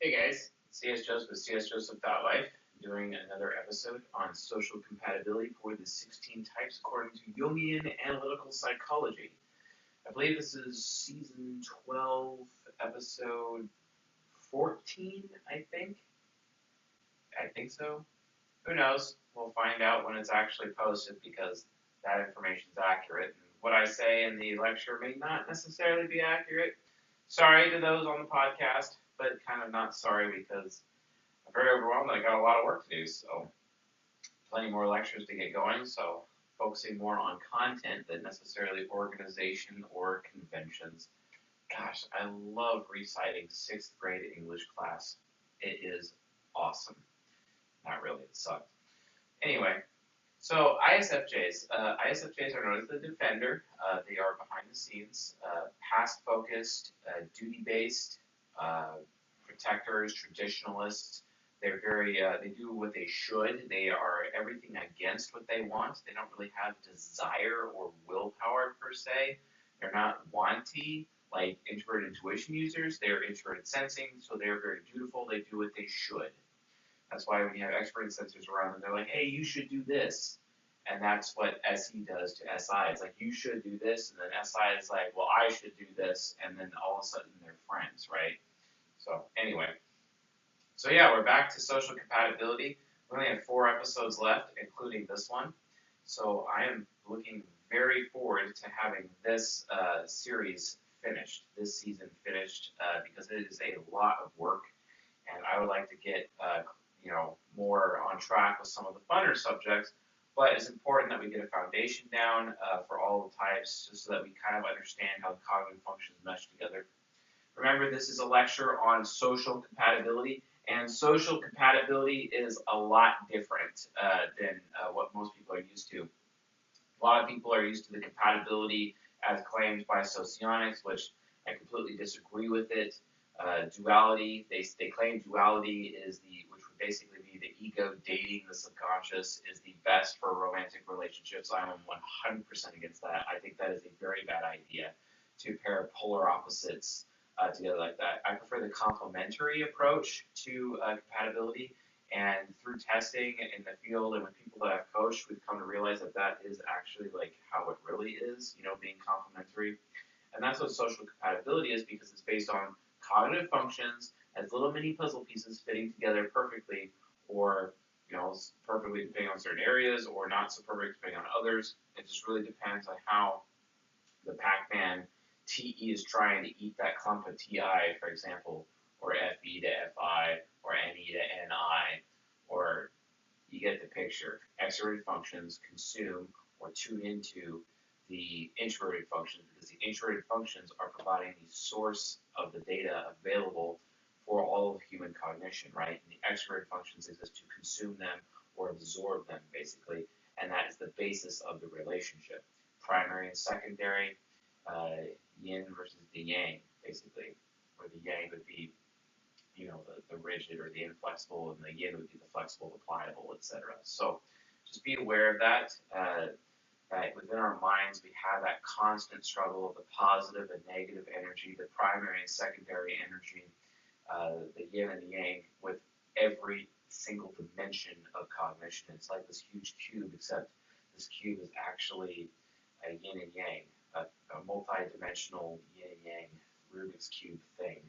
Hey guys, CS Joseph with csjoseph.life doing another episode on social compatibility for the 16 types according to Jungian analytical psychology. I believe this is season 12, episode 14, I think. I think so. Who knows? We'll find out when it's actually posted because that information is accurate. And what I say in the lecture may not necessarily be accurate. Sorry to those on the podcast, but kind of not sorry because I'm very overwhelmed. I got a lot of work to do, so plenty more lectures to get going. So focusing more on content than necessarily organization or conventions. Gosh, I love reciting sixth grade English class. It is awesome. Not really, it sucked. Anyway, so ISFJs are known as the defender. They are behind the scenes, past-focused, duty-based, protectors, traditionalists. They're very, they do what they should. They are everything against what they want. They don't really have desire or willpower per se. They're not wanty like introverted intuition users. They're introverted sensing, so they're very dutiful. They do what they should. That's why when you have extroverted sensors around them, they're like, hey, you should do this. And that's what SE does to SI. It's like, you should do this. And then SI is like, well, I should do this. And then all of a sudden they're friends, right? So anyway, so yeah, we're back to social compatibility. We only have 4 episodes left, including this one. So I am looking very forward to having this series finished, this season finished, because it is a lot of work. And I would like to get more on track with some of the funner subjects, but it's important that we get a foundation down for all the types just so that we kind of understand how the cognitive functions mesh together. Remember, this is a lecture on social compatibility, and social compatibility is a lot different than what most people are used to. A lot of people are used to the compatibility as claimed by socionics, which I completely disagree with it. Duality, they claim duality is which would basically be the ego dating the subconscious, is the best for romantic relationships. I'm 100% against that. I think that is a very bad idea to pair polar opposites together like that. I prefer the complementary approach to compatibility, and through testing in the field and with people that I've coached, we've come to realize that that is actually like how it really is, being complementary. And that's what social compatibility is because it's based on cognitive functions as little mini puzzle pieces fitting together perfectly, or perfectly depending on certain areas, or not so perfect depending on others. It just really depends on how the Pac-Man TE is trying to eat that clump of TI, for example, or FE to FI, or NE to NI, or you get the picture. Extroverted functions consume or tune into the introverted functions because the introverted functions are providing the source of the data available for all of human cognition, right? And the extroverted functions exist to consume them or absorb them, basically, and that is the basis of the relationship. Primary and secondary, yin versus the yang, basically, where the yang would be the rigid or the inflexible, and the yin would be the flexible, the pliable, etc. So just be aware of that. That within our minds we have that constant struggle of the positive and negative energy, the primary and secondary energy, the yin and the yang, with every single dimension of cognition. It's like this huge cube, except this cube is actually a yin and yang, a multi-dimensional yin and yang Rubik's Cube thing.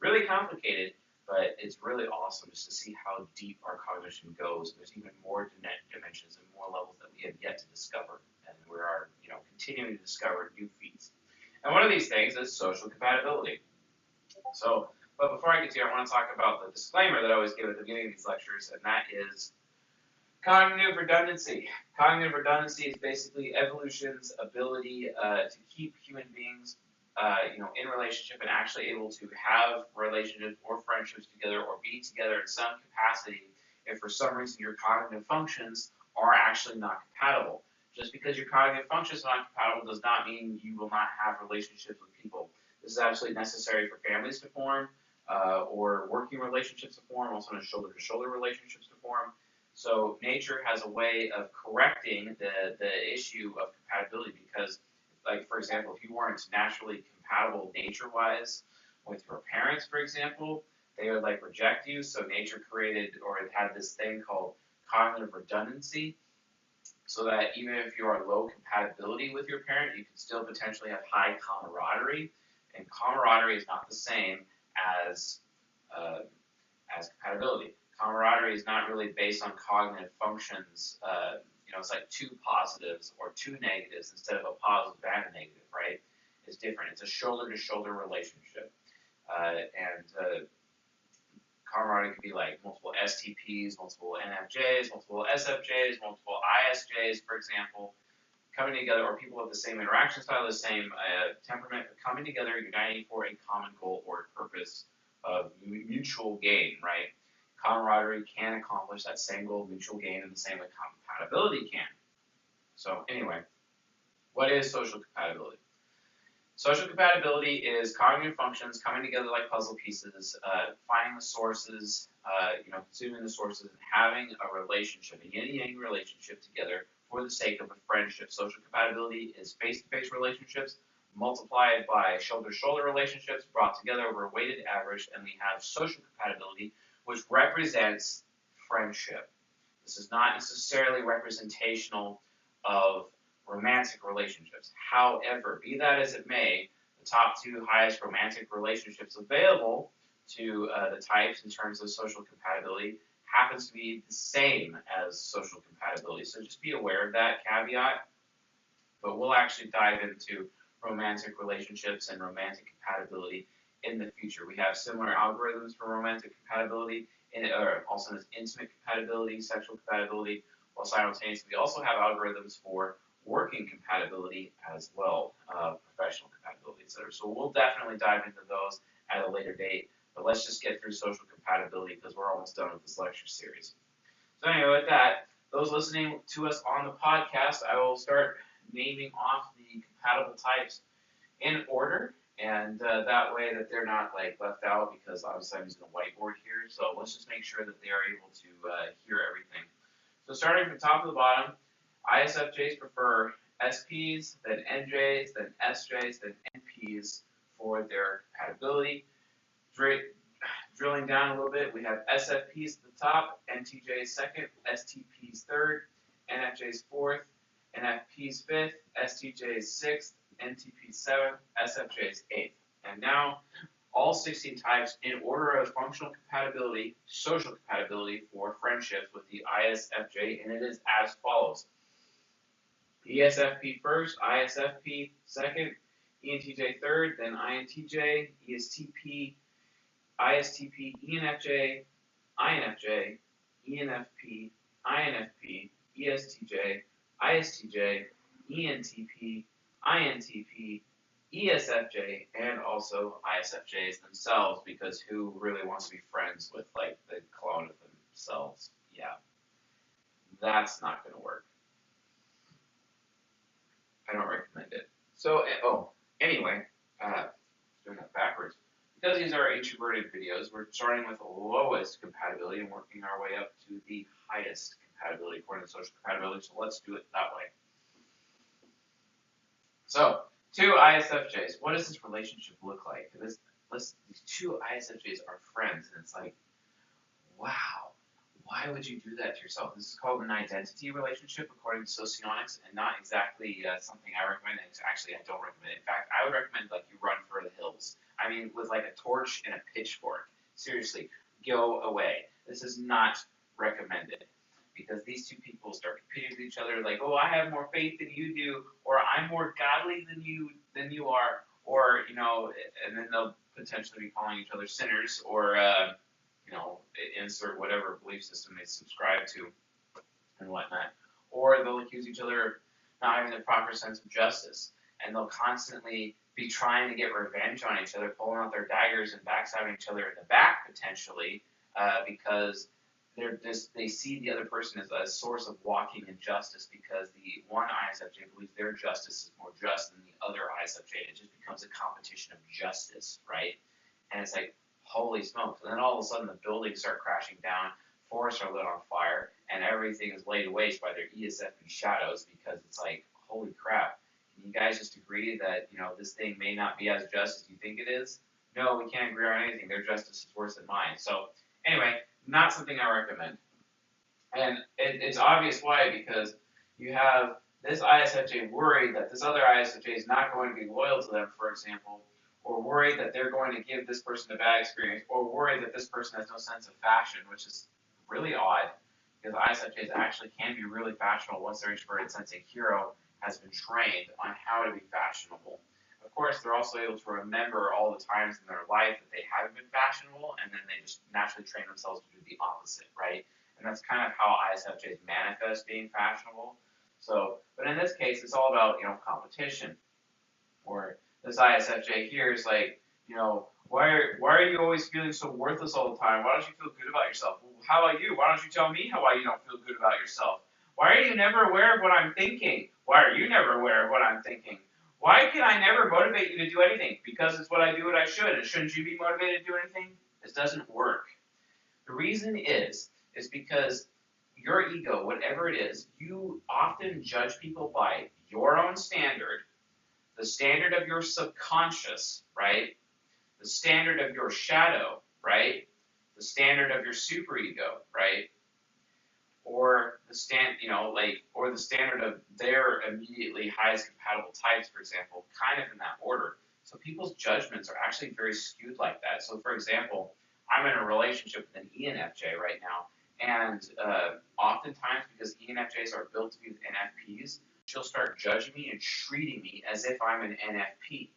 Really complicated, but it's really awesome just to see how deep our cognition goes. There's even more dimensions and more levels that we have yet to discover, and we are, continuing to discover new feats. And one of these things is social compatibility. So, but before I get to it, I want to talk about the disclaimer that I always give at the beginning of these lectures, and that is cognitive redundancy. Cognitive redundancy is basically evolution's ability to keep human beings in relationship and actually able to have relationships or friendships together or be together in some capacity if for some reason your cognitive functions are actually not compatible. Just because your cognitive functions are not compatible does not mean you will not have relationships with people. This is absolutely necessary for families to form, or working relationships to form, also in shoulder-to-shoulder relationships to form. So nature has a way of correcting the issue of compatibility because, like, for example, if you weren't naturally compatible nature-wise with your parents, for example, they would like reject you. So nature created or it had this thing called cognitive redundancy, so that even if you are low compatibility with your parent, you can still potentially have high camaraderie. And camaraderie is not the same as compatibility. Camaraderie is not really based on cognitive functions. It's like two positives or two negatives instead of a positive and a negative, right? It's different. It's a shoulder-to-shoulder relationship. And camaraderie could be like multiple STPs, multiple NFJs, multiple SFJs, multiple ISJs, for example, coming together, or people with the same interaction style, the same temperament, coming together, uniting for a common goal or purpose of mutual gain, right? Camaraderie can accomplish that same goal, mutual gain, in the same way compatibility can. So anyway, what is social compatibility? Social compatibility is cognitive functions coming together like puzzle pieces, finding the sources, consuming the sources, and having a relationship, a yin-yang relationship together for the sake of a friendship. Social compatibility is face-to-face relationships multiplied by shoulder-to-shoulder relationships brought together over a weighted average, and we have social compatibility, which represents friendship. This is not necessarily representational of romantic relationships. However, be that as it may, the top two highest romantic relationships available to the types in terms of social compatibility happens to be the same as social compatibility. So just be aware of that caveat. But we'll actually dive into romantic relationships and romantic compatibility in the future. We have similar algorithms for romantic compatibility, also known as intimate compatibility, sexual compatibility, while simultaneously we also have algorithms for working compatibility as well, professional compatibility, etc. So we'll definitely dive into those at a later date, but let's just get through social compatibility because we're almost done with this lecture series. So anyway, with that, those listening to us on the podcast, I will start naming off the compatible types in order, and that way that they're not left out, because obviously I'm using a whiteboard here, so let's just make sure that they are able to hear everything. So starting from top to the bottom, ISFJs prefer SPs, then NJs, then SJs, then NPs for their compatibility. Drilling down a little bit, we have SFPs at the top, NTJs second, STPs third, NFJs fourth, NFPs fifth, STJs sixth, NTPs seventh, SFJs eighth. And now all 16 types in order of functional compatibility, social compatibility for friendships with the ISFJ, and it is as follows. ESFP first, ISFP second, ENTJ third, then INTJ, ESTP, ISTP, ENFJ, INFJ, ENFP, INFP, ESTJ, ISTJ, ENTP, INTP, ESFJ, and also ISFJs themselves, because who really wants to be friends with the clone of themselves? Yeah, that's not going to work. I don't recommend it. So, anyway, doing that backwards. Because these are introverted videos, we're starting with the lowest compatibility and working our way up to the highest compatibility according to social compatibility. So let's do it that way. So, two ISFJs. What does this relationship look like? These two ISFJs are friends, and it's like, wow, why would you do that to yourself? This is called an identity relationship according to socionics, and not exactly something I recommend. Actually, I don't recommend it. In fact, I would recommend you run for the hills. I mean, with a torch and a pitchfork. Seriously, go away. This is not recommended, because these two people start competing with each other, oh, I have more faith than you do, or I'm more godly than you are, or and then they'll potentially be calling each other sinners, or insert whatever belief system they subscribe to and whatnot, or they'll accuse each other of not having the proper sense of justice, and they'll constantly be trying to get revenge on each other, pulling out their daggers and backstabbing each other in the back potentially, because they see the other person as a source of walking injustice, because the one ISFJ believes their justice is more just than the other ISFJ. It just becomes a competition of justice, right? And it's like, holy smokes. And then all of a sudden the buildings start crashing down, forests are lit on fire, and everything is laid waste by their ESFP shadows, because it's like, holy crap. Can you guys just agree that, this thing may not be as just as you think it is? no, we can't agree on anything. Their justice is worse than mine. So anyway, not something I recommend. And it's obvious why, because you have this ISFJ worried that this other ISFJ is not going to be loyal to them, for example, or worried that they're going to give this person a bad experience, or worried that this person has no sense of fashion, which is really odd, because ISFJs actually can be really fashionable once their introverted sensing hero has been trained on how to be fashionable. Of course, they're also able to remember all the times in their life that they haven't been fashionable, and then they just naturally train themselves to do the opposite, right? And that's kind of how ISFJs manifest being fashionable. So, but in this case, it's all about, competition. Or this ISFJ here is like, why are you always feeling so worthless all the time? Why don't you feel good about yourself? Well, how about you? Why don't you tell me why you don't feel good about yourself? Why are you never aware of what I'm thinking? Why are you never aware of what I'm thinking? Why can I never motivate you to do anything? Because it's what I do what I should, and shouldn't you be motivated to do anything? This doesn't work. The reason is because your ego, whatever it is, you often judge people by your own standard, the standard of your subconscious, right? The standard of your shadow, right? The standard of your superego, right? Or the or the standard of their immediately highest compatible types, for example, kind of in that order. So people's judgments are actually very skewed like that. So for example, I'm in a relationship with an ENFJ right now, and oftentimes because ENFJs are built to be with NFPs, she'll start judging me and treating me as if I'm an NFP.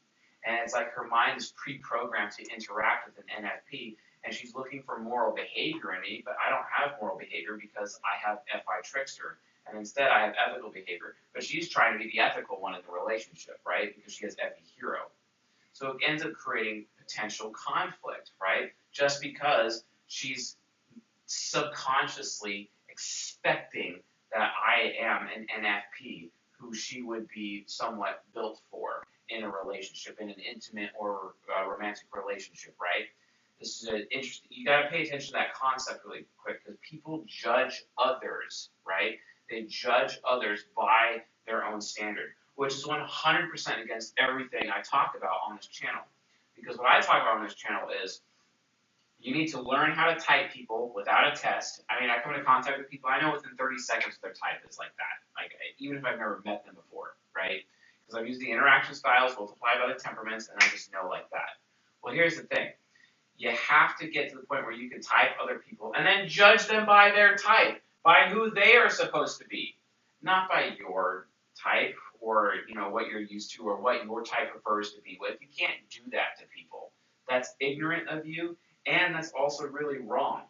And it's like her mind is pre-programmed to interact with an NFP, and she's looking for moral behavior in me, but I don't have moral behavior because I have FI trickster, and instead I have ethical behavior. But she's trying to be the ethical one in the relationship, right? Because she has FE hero. So it ends up creating potential conflict, right? Just because she's subconsciously expecting that I am an NFP who she would be somewhat built for in a relationship, in an intimate or romantic relationship, right? This is an interesting, you gotta pay attention to that concept really quick, because people judge others, right? They judge others by their own standard, which is 100% against everything I talk about on this channel. Because what I talk about on this channel is, you need to learn how to type people without a test. I mean, I come into contact with people, I know within 30 seconds their type is like that, like even if I've never met them before, right? Because I've used the interaction styles multiplied by the temperaments, and I just know like that. Well, here's the thing. You have to get to the point where you can type other people and then judge them by their type, by who they are supposed to be, not by your type or what you're used to or what your type prefers to be with. You can't do that to people. That's ignorant of you, and that's also really wrong.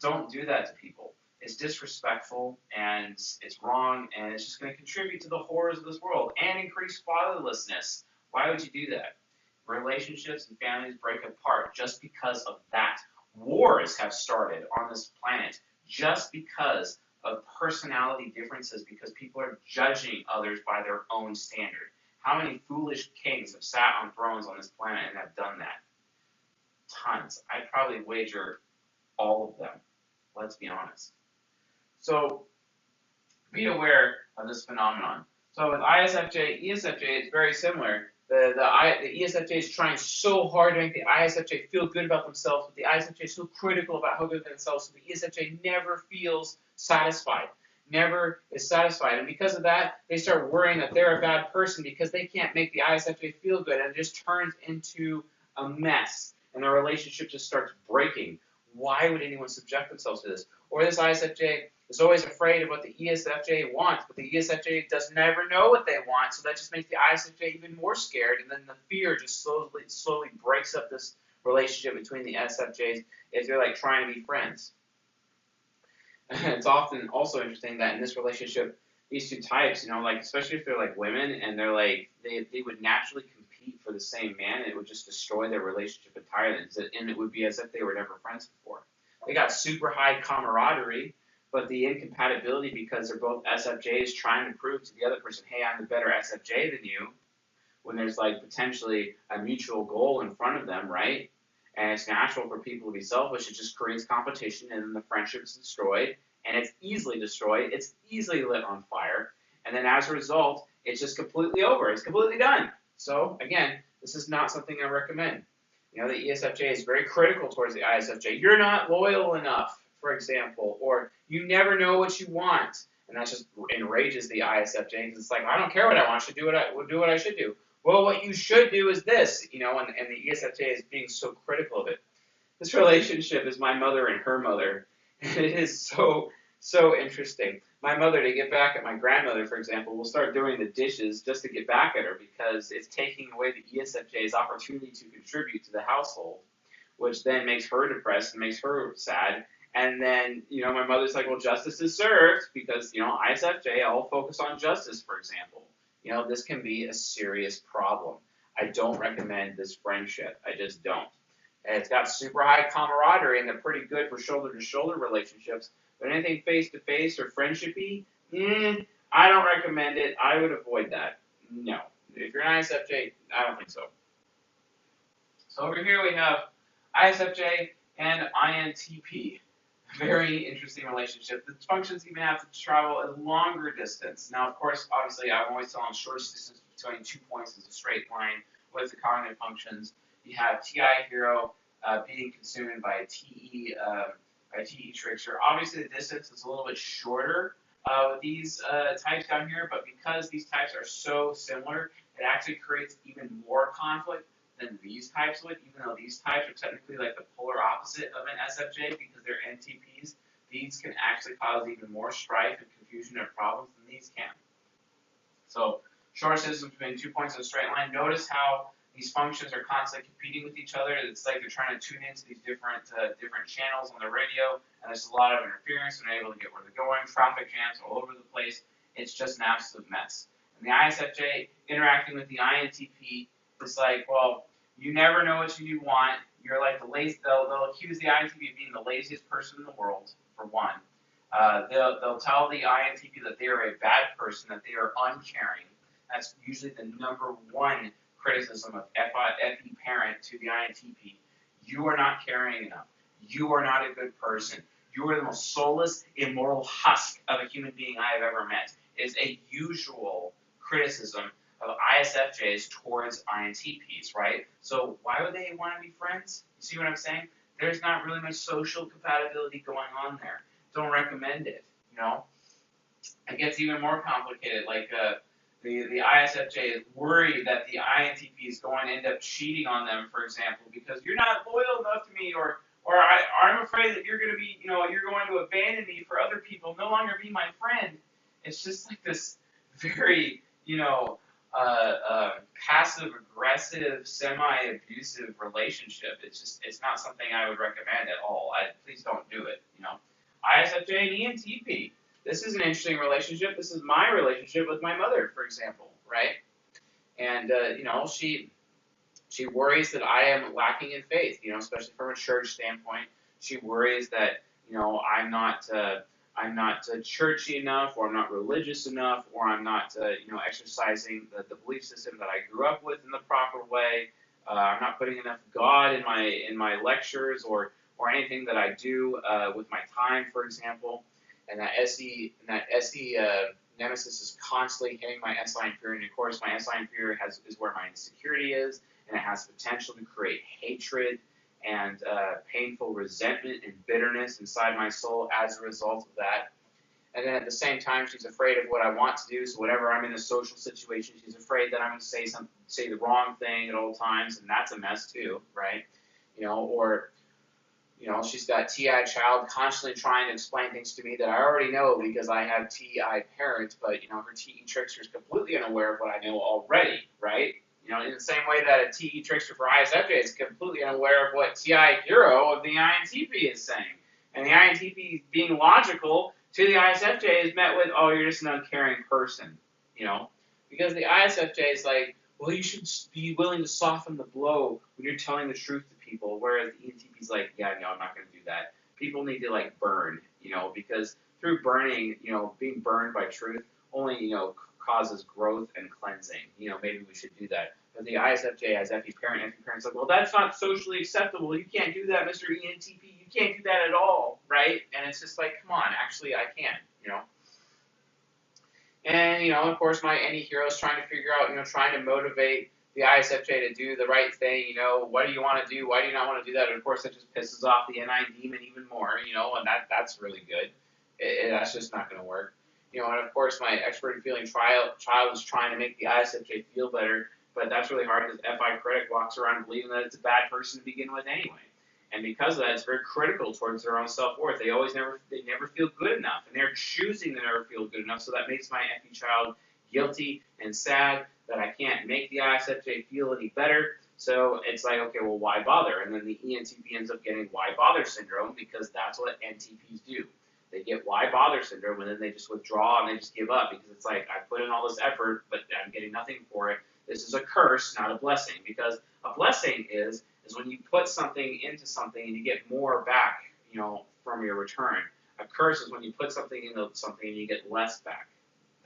Don't do that to people. It's disrespectful, and it's wrong, and it's just going to contribute to the horrors of this world and increase fatherlessness. Why would you do that? Relationships and families break apart just because of that. Wars have started on this planet just because of personality differences, because people are judging others by their own standard. How many foolish kings have sat on thrones on this planet and have done that? Tons. I'd probably wager all of them. Let's be honest. So be aware of this phenomenon. So with ISFJ, ESFJ, it's very similar. The ESFJ is trying so hard to make the ISFJ feel good about themselves, but the ISFJ is so critical about how good they're themselves, so the ESFJ never feels satisfied, never is satisfied. And because of that, they start worrying that they're a bad person because they can't make the ISFJ feel good, and it just turns into a mess, and the relationship just starts breaking. Why would anyone subject themselves to this? Or this ISFJ is always afraid of what the ESFJ wants, but the ESFJ does never know what they want, so that just makes the ISFJ even more scared, and then the fear just slowly breaks up this relationship between the SFJs if they're like trying to be friends. It's often also interesting that in this relationship, these two types, like especially if they're like women and they're like they would naturally compete for the same man, it would just destroy their relationship entirely, and it would be as if they were never friends before. They got super high camaraderie, but the incompatibility, because they're both SFJs trying to prove to the other person, hey, I'm the better SFJ than you, when there's like potentially a mutual goal in front of them, right? And it's natural for people to be selfish. It just creates competition, and then the friendship is destroyed, and it's easily destroyed. It's easily lit on fire, and then as a result, it's just completely over. It's completely done. So again, this is not something I recommend. You know, the ESFJ is very critical towards the ISFJ. You're not loyal enough, for example, or you never know what you want. And that just enrages the ISFJ because it's like, I don't care what I want, I should do what I should do. Well, what you should do is this, you know, and the ESFJ is being so critical of it. This relationship is my mother and her mother. And it is so interesting. My mother, to get back at my grandmother, for example, will start doing the dishes just to get back at her because it's taking away the ESFJ's opportunity to contribute to the household, which then makes her depressed and makes her sad. And then, you know, my mother's like, well, justice is served because, you know, ISFJ, I'll focus on justice, for example. You know, this can be a serious problem. I don't recommend this friendship. I just don't. And it's got super high camaraderie and they're pretty good for shoulder-to-shoulder relationships. But anything face-to-face or friendship-y, I don't recommend it. I would avoid that. No. If you're an ISFJ, I don't think so. So over here we have ISFJ and INTP. Very interesting relationship. The functions even have to travel a longer distance. Now, of course, obviously, I'm always telling shortest distance between 2 points is a straight line. What is the cognitive functions? You have TI hero being consumed by a TE trickster. Obviously, the distance is a little bit shorter with these types down here, but because these types are so similar, it actually creates even more conflict than these types would, even though these types are technically like the polar opposite of an SFJ because they're NTPs. These can actually cause even more strife and confusion and problems than these can. So, shortest distance between 2 points in a straight line. Notice how these functions are constantly competing with each other. It's like they're trying to tune into these different channels on the radio, and there's a lot of interference. They're not able to get where they're going. Traffic jams all over the place. It's just an absolute mess. And the ISFJ interacting with the INTP, it's like, well, you never know what you want. You're like the lazy. They'll accuse the INTP of being the laziest person in the world, for one. They'll tell the INTP that they are a bad person, that they are uncaring. That's usually the number one criticism of FE parent to the INTP. You are not caring enough. You are not a good person. You are the most soulless, immoral husk of a human being I have ever met. It is a usual criticism of ISFJs towards INTPs, right? So why would they want to be friends? You see what I'm saying? There's not really much social compatibility going on there. Don't recommend it, you know? It gets even more complicated, like the ISFJ is worried that the INTP is going to end up cheating on them, for example, because you're not loyal enough to me, or I'm afraid that you're going to be, you know, you're going to abandon me for other people, no longer be my friend. It's just like this very, you know, passive-aggressive, semi-abusive relationship. It's not something I would recommend at all. Please don't do it, you know. ISFJ and ENTP. This is an interesting relationship. This is my relationship with my mother, for example, right? And, you know, she worries that I am lacking in faith, you know, especially from a church standpoint. She worries that, you know, I'm not churchy enough, or I'm not religious enough, or I'm not, you know, exercising the belief system that I grew up with in the proper way. I'm not putting enough God in my lectures or anything that I do with my time, for example. And that SE nemesis is constantly hitting my S-line fear, and of course, my S-line fear is where my insecurity is, and it has potential to create hatred and painful resentment and bitterness inside my soul as a result of that. And then at the same time, she's afraid of what I want to do. So whenever I'm in a social situation, she's afraid that I'm going to say the wrong thing at all times, and that's a mess too, right? You know, or you know, she's got TI child constantly trying to explain things to me that I already know because I have TI parent, but you know, her TE trickster is completely unaware of what I know already, right? You know, in the same way that a TE trickster for ISFJ is completely unaware of what TI hero of the INTP is saying. And the INTP being logical to the ISFJ is met with, oh, you're just an uncaring person, you know? Because the ISFJ is like, well, you should be willing to soften the blow when you're telling the truth to people, whereas the ENTP is like, yeah, no, I'm not going to do that. People need to, like, burn, you know, because through burning, you know, being burned by truth only, you know, causes growth and cleansing. You know, maybe we should do that. But the ISFJ has FE parent's like, well, that's not socially acceptable. You can't do that, Mr. ENTP. You can't do that at all, right? And it's just like, come on, actually, I can, you know. And, you know, of course, my NE hero is trying to figure out, you know, trying to motivate the ISFJ to do the right thing, you know, what do you want to do, why do you not want to do that, and of course that just pisses off the NI demon even more, you know, and that's really good. That's just not going to work. You know, and of course my expert feeling child is trying to make the ISFJ feel better, but that's really hard because FI Critic walks around believing that it's a bad person to begin with anyway. And because of that, it's very critical towards their own self-worth. They never feel good enough, and they're choosing to never feel good enough, so that makes my FE child guilty and sad that I can't make the ISFJ feel any better. So it's like, okay, well, why bother? And then the ENTP ends up getting why bother syndrome, because that's what NTPs do. They get why bother syndrome, and then they just withdraw and they just give up, because it's like, I put in all this effort, but I'm getting nothing for it. This is a curse, not a blessing, because a blessing is when you put something into something and you get more back, you know, from your return. A curse is when you put something into something and you get less back.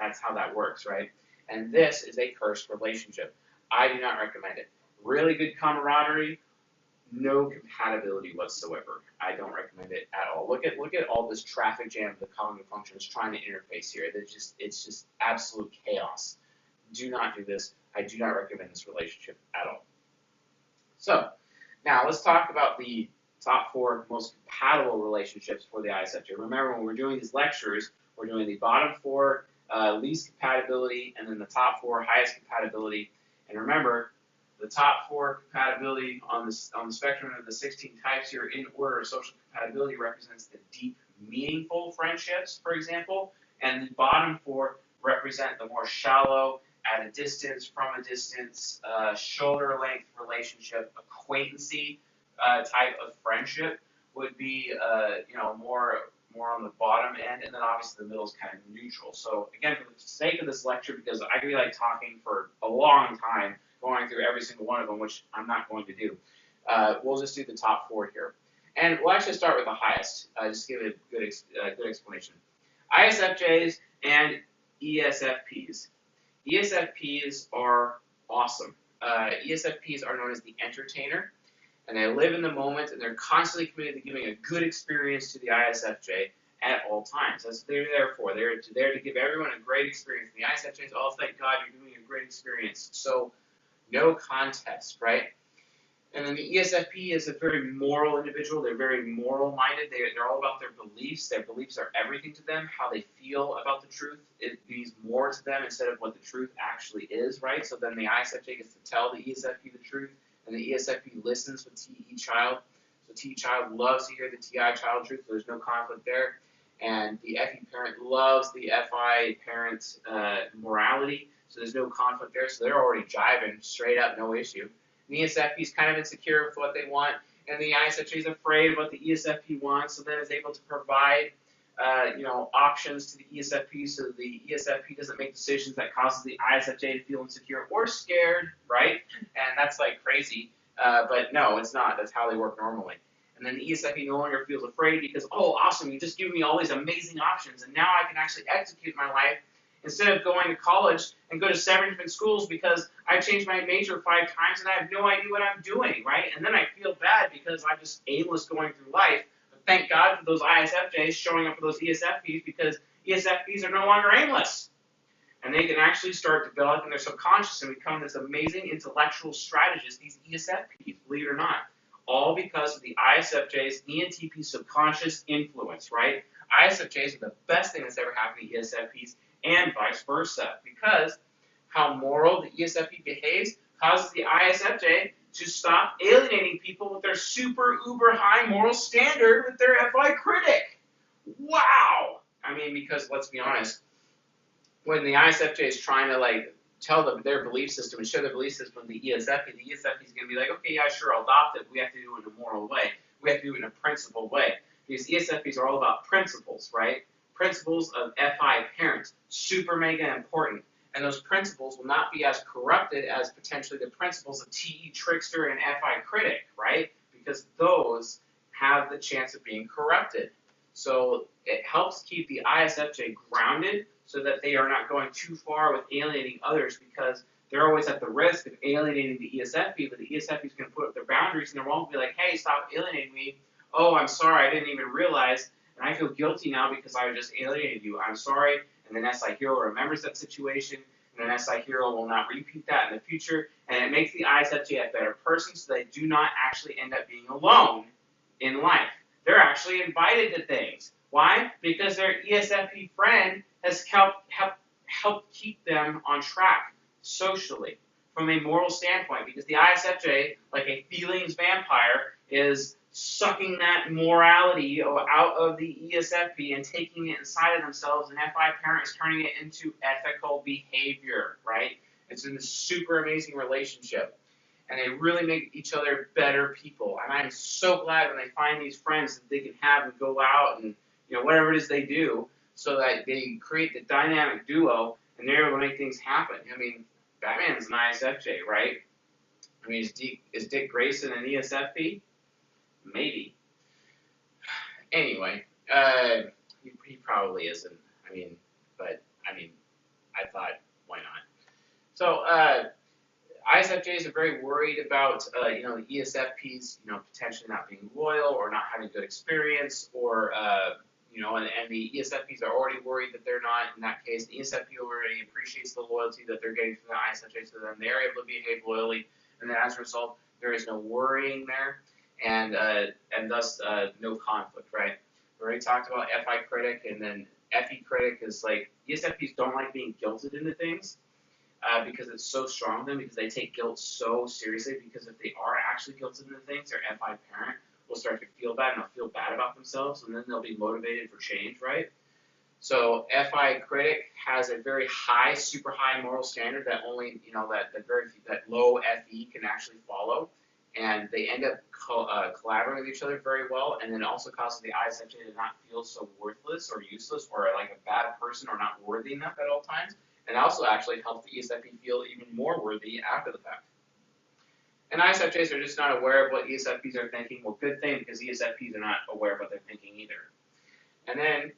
That's how that works, right? And this is a cursed relationship. I do not recommend it. Really good camaraderie, no compatibility whatsoever. I don't recommend it at all. Look at all this traffic jam the cognitive function is trying to interface here. It's just absolute chaos. Do not do this. I do not recommend this relationship at all. So, now let's talk about the top 4 most compatible relationships for the ISFJ. Remember, when we're doing these lectures, we're doing the bottom 4 least compatibility, and then the top 4 highest compatibility. And remember, the top 4 compatibility on the spectrum of the 16 types here in order of social compatibility represents the deep, meaningful friendships, for example, and the bottom 4 represent the more shallow, at a distance, from a distance, shoulder-length relationship, acquaintancy type of friendship would be, you know, more on the bottom end, and then obviously the middle is kind of neutral. So again, for the sake of this lecture, because I could be like talking for a long time, going through every single one of them, which I'm not going to do. We'll just do the top 4 here, and we'll actually start with the highest. Just to give it a good explanation. ISFJs and ESFPs. ESFPs are awesome. ESFPs are known as the entertainer, and they live in the moment, and they're constantly committed to giving a good experience to the ISFJ at all times. That's what they're there for. They're there to give everyone a great experience. And the ISFJs, oh, thank God you're giving a great experience. So no contest, right? And then the ESFP is a very moral individual. They're very moral-minded. They're all about their beliefs. Their beliefs are everything to them. How they feel about the truth, it means more to them instead of what the truth actually is, right? So then the ISFJ gets to tell the ESFP the truth, and the ESFP listens with TE child. So TE child loves to hear the TI child truth, so there's no conflict there. And the FE parent loves the FI parent morality, so there's no conflict there. So they're already jiving straight up, no issue. The ESFP is kind of insecure with what they want, and the ISFJ is afraid of what the ESFP wants, so then is able to provide, you know, options to the ESFP, so the ESFP doesn't make decisions that causes the ISFJ to feel insecure or scared, right? And that's like crazy, but no, it's not. That's how they work normally. And then the ESFP no longer feels afraid because, oh, awesome, you just give me all these amazing options, and now I can actually execute my life instead of going to college and go to 7 different schools because I've changed my major 5 times and I have no idea what I'm doing, right? And then I feel bad because I'm just aimless going through life. But thank God for those ISFJs showing up for those ESFPs, because ESFPs are no longer aimless. And they can actually start developing their subconscious and become this amazing intellectual strategist, these ESFPs, believe it or not. All because of the ISFJ's ENTP subconscious influence, right? ISFJs are the best thing that's ever happened to ESFPs, and vice versa, because how moral the ESFP behaves causes the ISFJ to stop alienating people with their super uber high moral standard with their FI Critic. Wow! I mean, because let's be honest, when the ISFJ is trying to like tell them their belief system and show their belief system to the ESFP is going to be like, okay, yeah, sure, I'll adopt it. We have to do it in a moral way. We have to do it in a principled way. Because ESFPs are all about principles, right? Principles of FI parents, super mega important. And those principles will not be as corrupted as potentially the principles of TE Trickster and FI Critic, right? Because those have the chance of being corrupted. So it helps keep the ISFJ grounded so that they are not going too far with alienating others, because they're always at the risk of alienating the ESFP, but the ESFP is going to put up their boundaries and they won't be like, hey, stop alienating me. Oh, I'm sorry, I didn't even realize, and I feel guilty now because I just alienated you. I'm sorry. And then SI Hero remembers that situation. and an SI hero will not repeat that in the future, and it makes the ISFJ a better person so they do not actually end up being alone in life. They're actually invited to things. Why? Because their ESFP friend has helped keep them on track socially from a moral standpoint, because the ISFJ, like a feelings vampire, is sucking that morality out of the ESFP and taking it inside of themselves, and FI parent is turning it into ethical behavior, right? It's a super amazing relationship, and they really make each other better people, and I'm so glad when they find these friends that they can have and go out and, you know, whatever it is they do, so that they create the dynamic duo, and they're able to make things happen. I mean, Batman's an ISFJ, right? I mean, is Dick Grayson an ESFP? Maybe. Anyway, he probably isn't. I mean, I thought, why not? So, ISFJs are very worried about, the ESFPs, potentially not being loyal or not having good experience, or, and the ESFPs are already worried that they're not. In that case, the ESFP already appreciates the loyalty that they're getting from the ISFJ, so then they're able to behave loyally, and then as a result, there is no worrying there, and thus no conflict, right? We already talked about FI Critic, and then FE Critic is like, ESFPs don't like being guilted into things, because it's so strong to them, because they take guilt so seriously, because if they are actually guilted into things, their FI parent will start to feel bad, and they'll feel bad about themselves, and then they'll be motivated for change, right? So FI Critic has a very high, super high moral standard that only, that low FE can actually follow, and they end up collaborating with each other very well, and then it also causes the ISFJ to not feel so worthless or useless or like a bad person or not worthy enough at all times, and also actually helps the ESFP feel even more worthy after the fact. And ISFJs are just not aware of what ESFPs are thinking. Well, good thing, because ESFPs are not aware of what they're thinking either. And then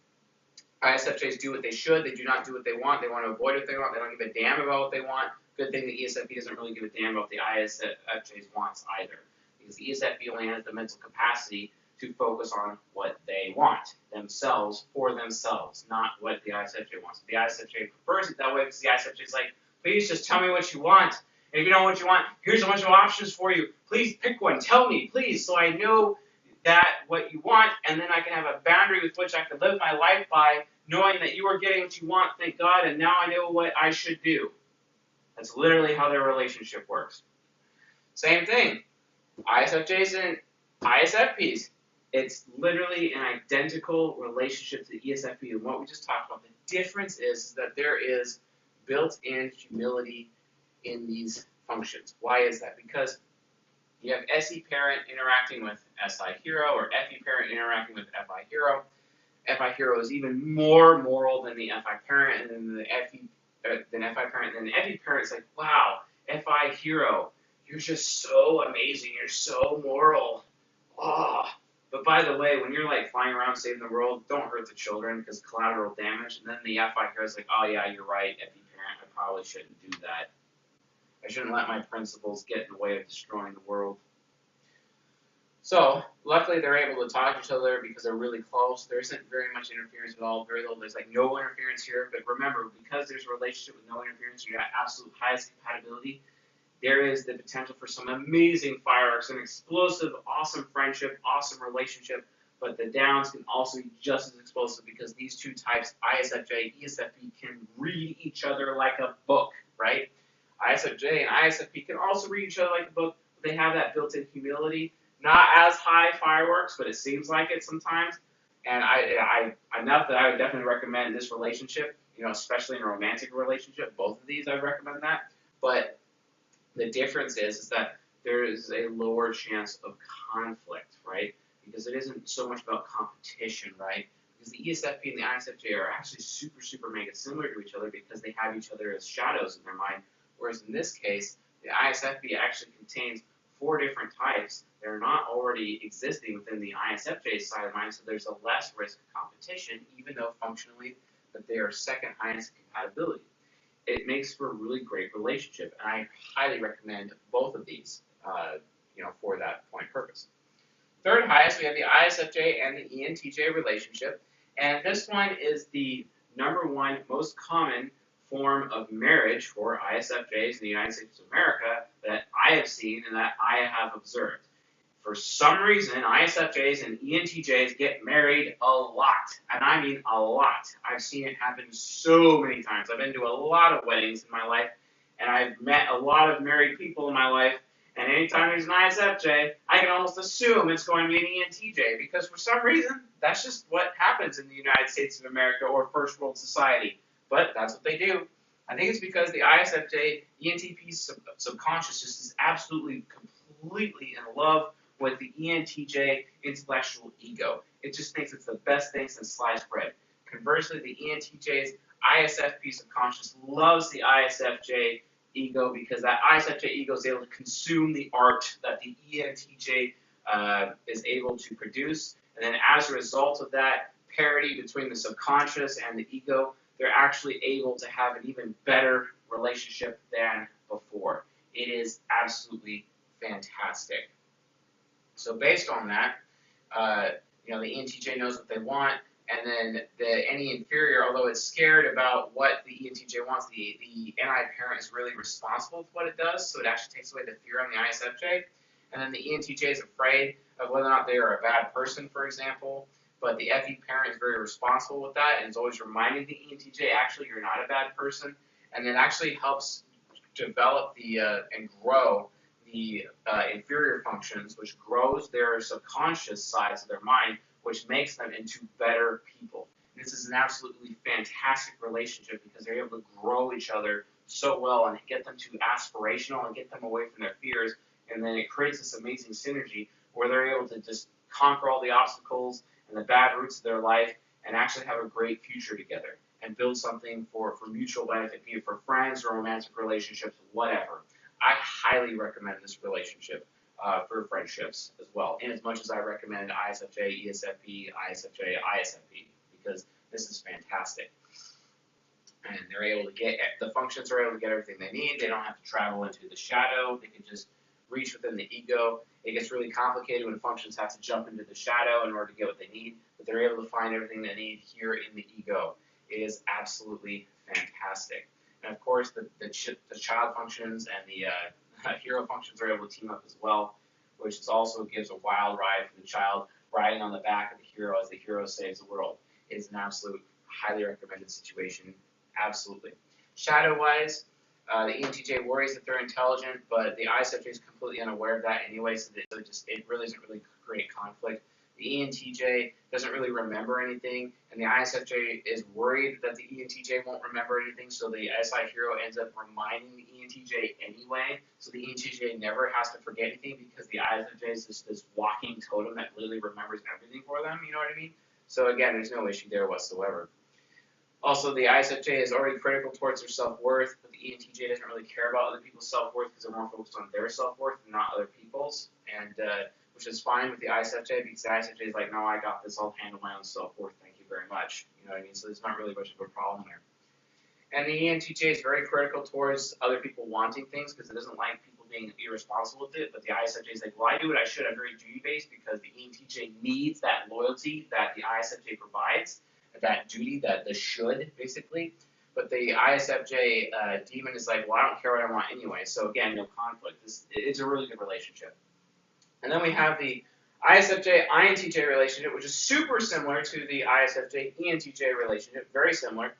ISFJs do what they should. They do not do what they want. They want to avoid what they want. They don't give a damn about what they want. Good thing the ESFP doesn't really give a damn about the ISFJ's wants either, because the ESFP only has the mental capacity to focus on what they want themselves for themselves, not what the ISFJ wants. The ISFJ prefers it that way, because the ISFJ is like, please just tell me what you want. And if you don't know what you want, here's a bunch of options for you. Please pick one. Tell me, please, so I know that what you want, and then I can have a boundary with which I can live my life by, knowing that you are getting what you want, thank God, and now I know what I should do. That's literally how their relationship works. Same thing, ISFJs and ISFPs. It's literally an identical relationship to the ESFP, and what we just talked about. The difference is that there is built-in humility in these functions. Why is that? Because you have SE parent interacting with SI hero, or FE parent interacting with FI hero. FI hero is even more moral than the FI parent, and then the FI parent, and then the FE parent is like, wow, FI hero, you're just so amazing, you're so moral. Oh. But by the way, when you're like flying around saving the world, don't hurt the children, because collateral damage. And then the FI hero is like, oh yeah, you're right, FE parent, I probably shouldn't do that. I shouldn't let my principles get in the way of destroying the world. So, luckily they're able to talk to each other because they're really close. There isn't very much interference at all, very little. There's like no interference here, but remember, because there's a relationship with no interference, you got absolute highest compatibility, there is the potential for some amazing fireworks, an explosive, awesome friendship, awesome relationship, but the downs can also be just as explosive, because these two types, ISFJ, ESFP, can read each other like a book, right? ISFJ and ISFP can also read each other like a book, but they have that built-in humility. Not as high fireworks, but it seems like it sometimes. And enough that I would definitely recommend this relationship, especially in a romantic relationship. Both of these, I would recommend that. But the difference is that there is a lower chance of conflict, right? Because it isn't so much about competition, right? Because the ESFP and the ISFJ are actually super, super mega similar to each other, because they have each other as shadows in their mind. Whereas in this case, the ISFP actually contains 4 different types that are not already existing within the ISFJ side of the mind, so there's a less risk of competition, even though functionally that they are second highest compatibility. It makes for a really great relationship, and I highly recommend both of these, for that point purpose. Third highest, we have the ISFJ and the ENTJ relationship, and this one is the number one most common form of marriage for ISFJs in the United States of America that I have seen and that I have observed. For some reason, ISFJs and ENTJs get married a lot, and I mean a lot. I've seen it happen so many times. I've been to a lot of weddings in my life, and I've met a lot of married people in my life, and anytime there's an ISFJ, I can almost assume it's going to be an ENTJ, because for some reason, that's just what happens in the United States of America or first world society. But that's what they do. I think it's because the ISFJ, ENTP subconscious just is absolutely, completely in love with the ENTJ intellectual ego. It just thinks it's the best thing since sliced bread. Conversely, the ENTJ's ISFP subconscious loves the ISFJ ego because that ISFJ ego is able to consume the art that the ENTJ is able to produce. And then as a result of that parity between the subconscious and the ego, they're actually able to have an even better relationship than before. It is absolutely fantastic. So based on that, the ENTJ knows what they want, and then any inferior, although it's scared about what the ENTJ wants, the NI parent is really responsible for what it does, so it actually takes away the fear on the ISFJ. And then the ENTJ is afraid of whether or not they are a bad person, for example, but the FE parent is very responsible with that and is always reminding the ENTJ, actually, you're not a bad person, and then actually helps develop and grow the inferior functions, which grows their subconscious sides of their mind, which makes them into better people. This is an absolutely fantastic relationship because they're able to grow each other so well and get them to aspirational and get them away from their fears, and then it creates this amazing synergy where they're able to just conquer all the obstacles and the bad roots of their life and actually have a great future together and build something for mutual benefit, be it for friends or romantic relationships, whatever. I highly recommend this relationship for friendships as well, in as much as I recommend ISFJ, ESFP, ISFJ, ISFP, because this is fantastic. And they're able to get, the functions are able to get everything they need. They don't have to travel into the shadow. They can just reach within the ego. It gets really complicated when functions have to jump into the shadow in order to get what they need, but they're able to find everything they need here in the ego. It is absolutely fantastic. And of course, the child functions and the hero functions are able to team up as well, which also gives a wild ride for the child riding on the back of the hero as the hero saves the world. It is an absolute highly recommended situation, absolutely. Shadow-wise, the ENTJ worries that they're intelligent, but the ISFJ is completely unaware of that anyway, so it really doesn't really create conflict. The ENTJ doesn't really remember anything, and the ISFJ is worried that the ENTJ won't remember anything, so the SI hero ends up reminding the ENTJ anyway, so the ENTJ never has to forget anything because the ISFJ is just this walking totem that literally remembers everything for them, you know what I mean? So again, there's no issue there whatsoever. Also, the ISFJ is already critical towards their self-worth, but the ENTJ doesn't really care about other people's self-worth because they're more focused on their self-worth and not other people's, and which is fine with the ISFJ because the ISFJ is like, no, I got this, I'll handle my own self-worth, thank you very much. You know what I mean? So there's not really much of a problem there. And the ENTJ is very critical towards other people wanting things because it doesn't like people being irresponsible with it, but the ISFJ is like, well, I do what I should, I'm very duty-based because the ENTJ needs that loyalty that the ISFJ provides, that duty, the should, basically. But the ISFJ demon is like, well, I don't care what I want anyway, so again, no conflict. It's a really good relationship. And then we have the ISFJ-INTJ relationship, which is super similar to the ISFJ-ENTJ relationship, very similar.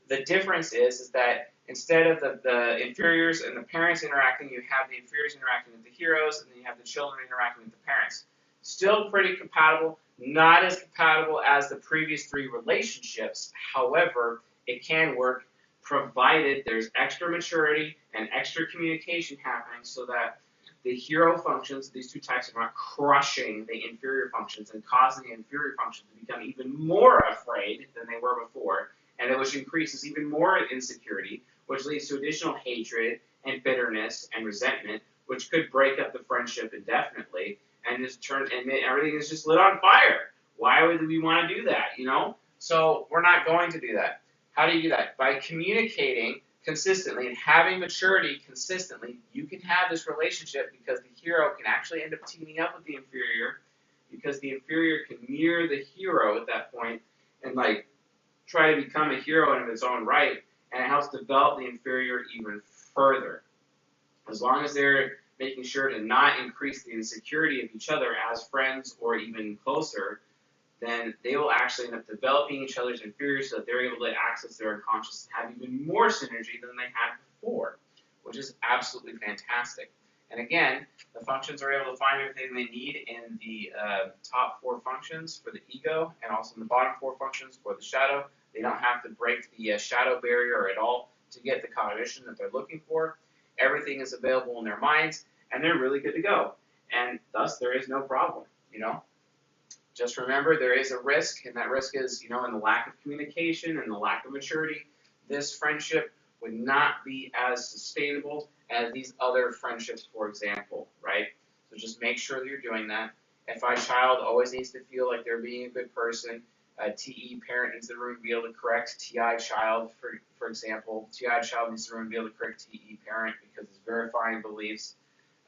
The difference is that instead of the inferiors and the parents interacting, you have the inferiors interacting with the heroes, and then you have the children interacting with the parents. Still pretty compatible, not as compatible as the previous three relationships. However, it can work provided there's extra maturity and extra communication happening so that the hero functions, these two types, are not crushing the inferior functions and causing the inferior functions to become even more afraid than they were before, and which increases even more insecurity, which leads to additional hatred and bitterness and resentment, which could break up the friendship indefinitely, and just everything is just lit on fire. Why would we want to do that, you know? So we're not going to do that. How do you do that? By communicating consistently and having maturity consistently, you can have this relationship because the hero can actually end up teaming up with the inferior because the inferior can mirror the hero at that point and like try to become a hero in its own right, and it helps develop the inferior even further. As long as they're making sure to not increase the insecurity of each other as friends or even closer, then they will actually end up developing each other's inferiors so that they're able to access their unconscious and have even more synergy than they had before, which is absolutely fantastic. And again, the functions are able to find everything they need in the top 4 functions for the ego and also in the bottom 4 functions for the shadow. They don't have to break the shadow barrier at all to get the cognition that they're looking for. Everything is available in their minds, and they're really good to go. And thus, there is no problem, Just remember, there is a risk, and that risk is, in the lack of communication and the lack of maturity. This friendship would not be as sustainable as these other friendships, for example, right? So just make sure that you're doing that. FI child always needs to feel like they're being a good person. TE parent needs to be able to correct TI child, for example. TI child needs to be able to correct TE parent because it's verifying beliefs.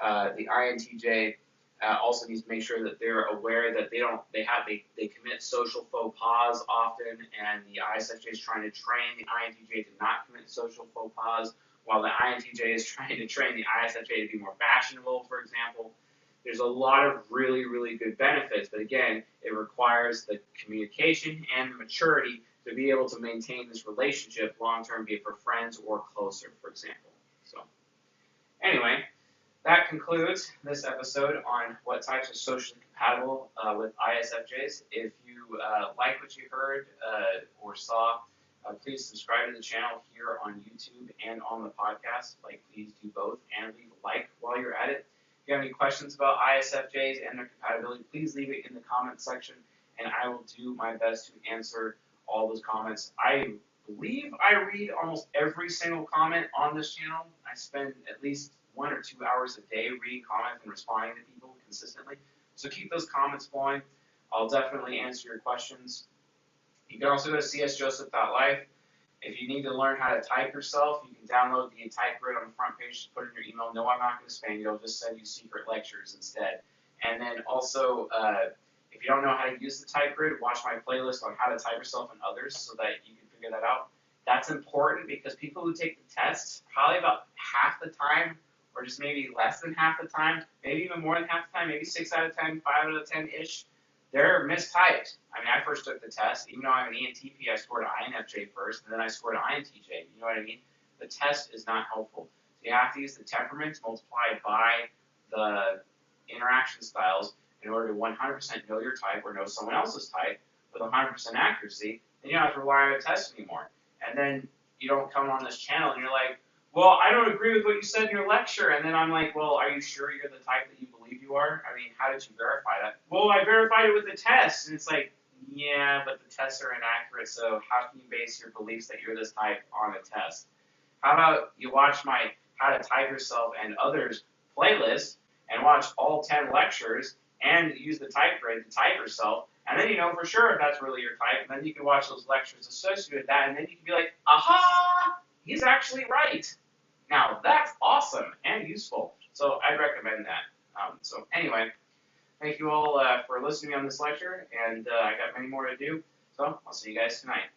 The INTJ also needs to make sure that they're aware that they commit social faux pas often, and the ISFJ is trying to train the INTJ to not commit social faux pas, while the INTJ is trying to train the ISFJ to be more fashionable, for example. There's a lot of really, really good benefits, but again, it requires the communication and the maturity to be able to maintain this relationship long-term, be it for friends or closer, for example. So, anyway, that concludes this episode on what types are socially compatible with ISFJs. If you like what you heard or saw, please subscribe to the channel here on YouTube and on the podcast. Please do both and leave a like while you're at it. If you have any questions about ISFJs and their compatibility, please leave it in the comments section, and I will do my best to answer all those comments. I believe I read almost every single comment on this channel. I spend at least 1 or 2 hours a day reading comments and responding to people consistently. So keep those comments flowing. I'll definitely answer your questions. You can also go to csjoseph.life. If you need to learn how to type yourself, you can download the type grid on the front page, just put in your email. No, I'm not going to spam you. I'll just send you secret lectures instead. And then also, if you don't know how to use the type grid, watch my playlist on how to type yourself and others so that you can figure that out. That's important because people who take the tests, probably about half the time, or just maybe less than half the time, maybe even more than half the time, maybe 6 out of 10, 5 out of 10-ish, they're mistyped. I mean, I first took the test. Even though I'm an ENTP, I scored INFJ first, and then I scored INTJ. You know what I mean? The test is not helpful. So you have to use the temperaments multiplied by the interaction styles in order to 100% know your type or know someone else's type with 100% accuracy. Then you don't have to rely on a test anymore. And then you don't come on this channel and you're like, well, I don't agree with what you said in your lecture. And then I'm like, well, are you sure you're the type that you believe you are? I mean, how did you verify that? Well, I verified it with the test. And it's like, yeah, but the tests are inaccurate, so how can you base your beliefs that you're this type on a test? How about you watch my How to Type Yourself and Others playlist and watch all 10 lectures and use the type grid to type yourself, and then you know for sure if that's really your type, and then you can watch those lectures associated with that, and then you can be like, aha! He's actually right. Now, that's awesome and useful. So I'd recommend that. So anyway, thank you all for listening on this lecture, and I got many more to do. So I'll see you guys tonight.